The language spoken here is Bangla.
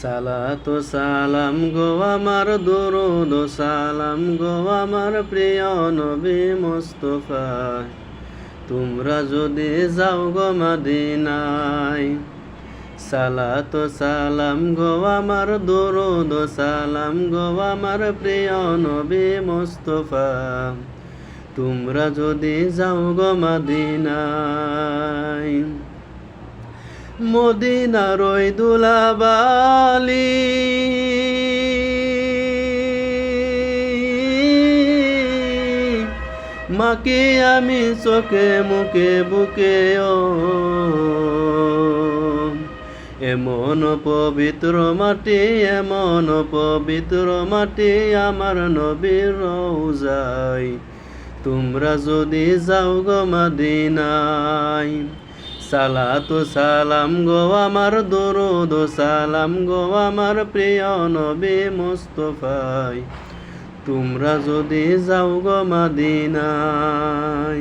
সালাতু সালাম গো আমার দুরুদ সালাম গো আমার প্রিয় নবী মুস্তাফা, তোমরা যদি যাও গো মদিনায়। সালাতু সালাম গো আমার দুরুদ সালাম গো আমার প্রিয় নবী মুস্তাফা, তোমরা যদি যাও গো মদিনায়। মদিনার ওই দুলাবালি মাকে আমি চোখে মুখে বুকে ও এমন পবিত্র মাটি, এমন পবিত্র মাটি আমার নবীর রওজায়, তোমরা যদি যাও গো মদিনায়। সালাতু সালাম গো আমার দুরুদ সালাম গো আমার প্রিয় নবী মুস্তাফা, তোমরা যদি যাও গো মদিনায়।